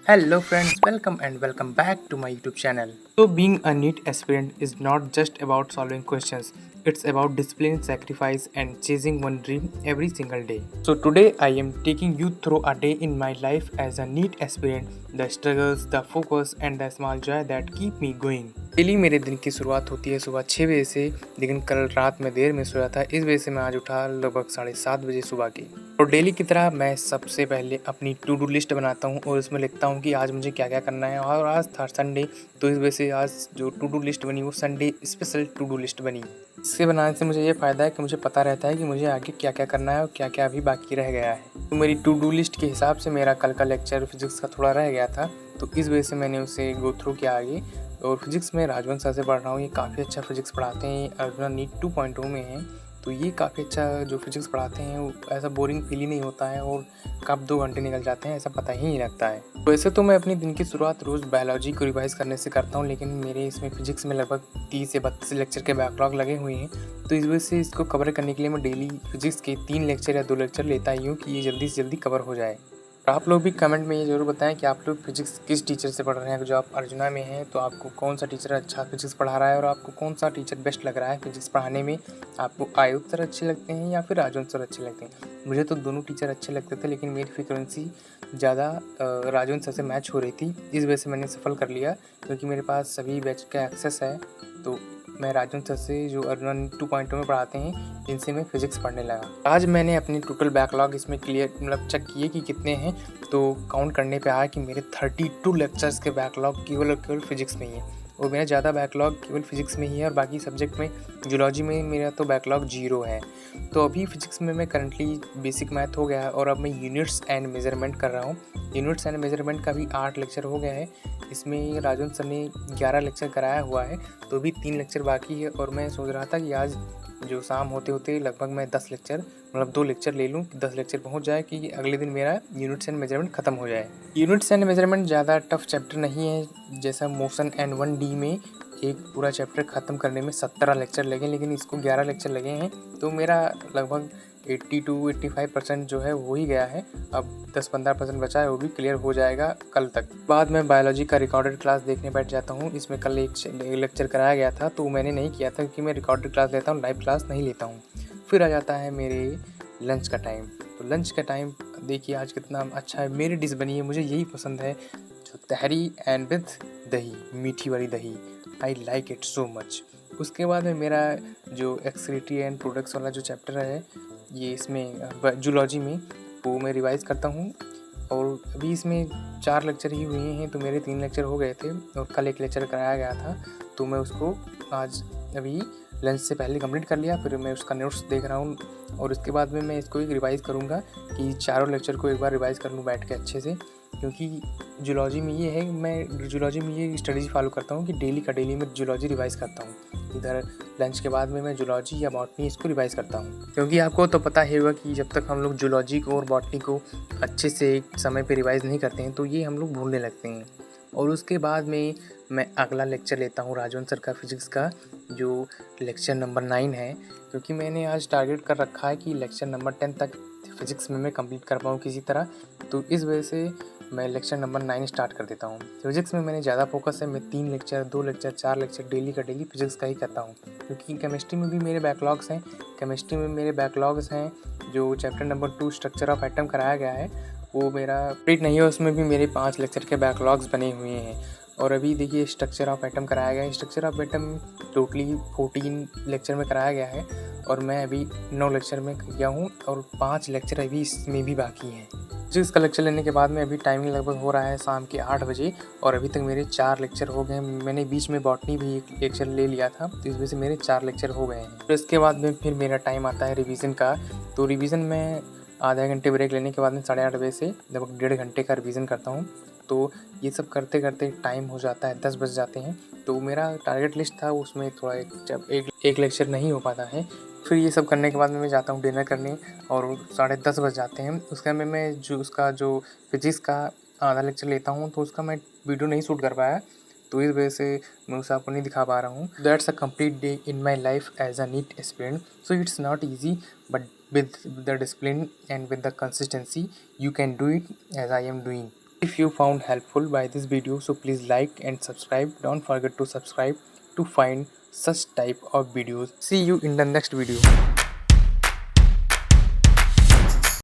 Hello friends, welcome and welcome back to my YouTube channel. So being a NEET aspirant is not just about solving questions, it's about discipline, sacrifice and chasing one dream every single day. So today I am taking you through a day in my life as a NEET aspirant, the struggles, the focus and the small joy that keep me going. Daily मेरे दिन की शुरुआत होती है सुबह 6 बजे से, लेकिन कल रात में देर में सोया था, इस वजह से मैं आज उठा लगभग 7:30 बजे सुबह की। और डेली की तरह मैं सबसे पहले अपनी टू डू लिस्ट बनाता हूँ और उसमें लिखता हूँ कि आज मुझे क्या क्या करना है। और आज था संडे, तो इस वजह से आज जो टू डू लिस्ट बनी वो Sunday special to do list बनी। इससे बनाने से मुझे ये फ़ायदा है कि मुझे पता रहता है कि मुझे आगे क्या क्या करना है और क्या क्या अभी बाकी रह गया है। तो मेरी टू डू लिस्ट के हिसाब से मेरा कल का लेक्चर फिजिक्स का थोड़ा रह गया था, तो इस वजह से मैंने उसे गो थ्रू किया आगे। और फिजिक्स में राजवंश सर से पढ़ रहा हूँ, ये काफ़ी अच्छा फिजिक्स पढ़ाते हैं। अर्जुना नीट 2.0 में है, तो ये काफ़ी अच्छा जो फिजिक्स पढ़ाते हैं वो ऐसा बोरिंग फील ही नहीं होता है और कब 2 घंटे निकल जाते हैं ऐसा पता ही नहीं लगता है। वैसे तो मैं अपनी दिन की शुरुआत रोज़ बायोलॉजी को रिवाइज़ करने से करता हूँ, लेकिन मेरे इसमें फिजिक्स में लगभग 30 से 32 लेक्चर के बैकलॉग लगे हुए हैं, तो इस वजह से इसको कवर करने के लिए मैं डेली फिजिक्स के 3 लेक्चर या 2 लेक्चर लेता ही हूँ कि ये जल्दी से जल्दी कवर हो जाए। आप लोग भी कमेंट में ये ज़रूर बताएं कि आप लोग फिजिक्स किस टीचर से पढ़ रहे हैं। जो आप अर्जुना में हैं तो आपको कौन सा टीचर अच्छा फिजिक्स पढ़ा रहा है और आपको कौन सा टीचर बेस्ट लग रहा है फिजिक्स पढ़ाने में। आपको आयुक्त सर अच्छे लगते हैं या फिर राजवंश सर अच्छे लगते हैं। मुझे तो दोनों टीचर अच्छे लगते थे, लेकिन मेरी फ्रिक्वेंसी ज़्यादा राजवंश सर से मैच हो रही थी, इस वजह से मैंने सफल कर लिया। क्योंकि मेरे पास सभी बैच का एक्सेस है, तो मैं राजवंश सर से जो अर्जुना 2.0 में पढ़ाते हैं इनसे मैं फिजिक्स पढ़ने लगा। आज मैंने अपनी टोटल बैकलॉग इसमें क्लियर मतलब चेक किए कि कितने हैं, तो काउंट करने पे आया कि मेरे 32 लेक्चर्स के बैकलॉग केवल और केवल फिजिक्स में ही है। और मेरा ज़्यादा बैकलॉग केवल फिजिक्स में ही है और बाकी सब्जेक्ट में जूलॉजी में मेरा तो बैकलॉग 0 है। तो अभी फिजिक्स में मैं करंटली बेसिक मैथ हो गया है और अब मैं यूनिट्स एंड मेजरमेंट कर रहा हूँ। यूनिट्स एंड मेजरमेंट का भी 8 लेक्चर हो गया है। इसमें राजवंश सर ने 11 लेक्चर कराया हुआ है, तो भी 3 लेक्चर बाकी है। और मैं सोच रहा था कि आज जो शाम होते होते लगभग मैं 10 लेक्चर मतलब 2 लेक्चर ले लूँ कि 10 लेक्चर पहुँच जाए कि अगले दिन मेरा यूनिट्स एंड मेजरमेंट ख़त्म हो जाए। यूनिट्स एंड मेजरमेंट ज़्यादा टफ चैप्टर नहीं है, जैसा मोशन एंड 1D में एक पूरा चैप्टर ख़त्म करने में 17 लेक्चर लगे, लेकिन इसको 11 लेक्चर लगे हैं। तो मेरा लगभग 80 to 85% जो है हो ही गया है। अब 10-15% बचा है, वो भी क्लियर हो जाएगा कल तक। बाद में बायोलॉजी का रिकॉर्डेड क्लास देखने बैठ जाता हूँ। इसमें कल एक लेक्चर कराया गया था, तो मैंने नहीं किया था क्योंकि मैं रिकॉर्डेड क्लास लेता हूँ, लाइव क्लास नहीं लेता हूँ। फिर आ जाता है मेरे लंच का टाइम। तो लंच का टाइम देखिए आज कितना अच्छा है। मेरी डिश बनी है, मुझे यही पसंद है, जो तहरी एंड विथ दही, मीठी वाली दही। I like it so much. उसके बाद में मेरा जो एक्सक्रीटरी एंड प्रोडक्ट्स वाला जो चैप्टर है, ये इसमें जूलॉजी में, वो मैं रिवाइज़ करता हूँ। और अभी इसमें 4 लेक्चर ही हुए हैं, तो मेरे 3 लेक्चर हो गए थे और कल एक लेक्चर कराया गया था, तो मैं उसको आज अभी लंच से पहले कंप्लीट कर लिया। फिर मैं उसका नोट्स देख रहा हूँ और उसके बाद में मैं इसको एक रिवाइज़ करूँगा कि चारों लेक्चर को एक बार रिवाइज़ कर लूँ बैठ के अच्छे से। क्योंकि जूलॉजी में ये है, मैं जूलॉजी में ये स्ट्रेटजी फॉलो करता हूँ कि डेली का डेली मैं जूलॉजी रिवाइज़ करता हूँ। इधर लंच के बाद में मैं जूलॉजी या बॉटनी इसको रिवाइज़ करता हूँ। क्योंकि आपको तो पता ही होगा कि जब तक हम लोग जूलॉजी को और बॉटनी को अच्छे से एक समय पे रिवाइज़ नहीं करते हैं तो ये हम लोग भूलने लगते हैं। और उसके बाद में मैं अगला लेक्चर लेता हूँ राजवंश सर का फिजिक्स का, जो लेक्चर नंबर 9 है। क्योंकि मैंने आज टारगेट कर रखा है कि लेक्चर नंबर 10 तक फिजिक्स में मैं कंप्लीट कर पाऊँ किसी तरह, तो इस वजह से मैं लेक्चर नंबर 9 स्टार्ट कर देता हूँ। फिजिक्स में मैंने ज़्यादा फोकस है, मैं 3 लेक्चर 2 लेक्चर 4 लेक्चर डेली का डेली फिजिक्स का ही करता हूँ। क्योंकि केमिस्ट्री में भी मेरे बैकलॉग्स हैं। केमिस्ट्री में मेरे बैकलॉग्स हैं जो chapter number 2 structure of atom कराया गया है, वो मेरा कंप्लीट नहीं है, उसमें भी मेरे 5 लेक्चर के बैकलॉग्स बने हुए हैं। और अभी देखिए स्ट्रक्चर ऑफ एटम कराया गया है। Structure of atom totally 14 lecture में कराया गया है और मैं अभी 9 लेक्चर में किया हूँ और 5 लेक्चर अभी इसमें भी बाकी हैं। फिजिक्स का लेक्चर लेने के बाद में अभी टाइमिंग लगभग हो रहा है शाम के 8 बजे और अभी तक मेरे 4 लेक्चर हो गए हैं। मैंने बीच में बॉटनी भी एक लेक्चर ले लिया था, तो इस वजह से मेरे 4 लेक्चर हो गए हैं। तो इसके बाद में फिर मेरा टाइम आता है रिवीजन का। तो रिवीजन में आधा घंटे ब्रेक लेने के बाद में 8:30 बजे से लगभग 1.5 घंटे का रिवीजन करता हूँ। तो ये सब करते करते टाइम हो जाता है 10 बज जाते हैं। तो मेरा टारगेट लिस्ट था उसमें थोड़ा एक लेक्चर नहीं हो पाता है। फिर ये सब करने के बाद में मैं जाता हूँ डिनर करने और 10:30 बज जाते हैं। उसके में मैं जो फिजिक्स का आधा लेक्चर लेता हूँ, तो उसका मैं वीडियो नहीं शूट कर पाया, तो इस वजह से मैं उसे आपको नहीं दिखा पा रहा हूँ। That's a complete day in my life as a NEET aspirant. So it's not easy, but with the discipline and with the consistency you can do it as I am doing. If you found helpful by this video, so please like and subscribe. Don't forget to subscribe to find such type of videos. See you in the next video.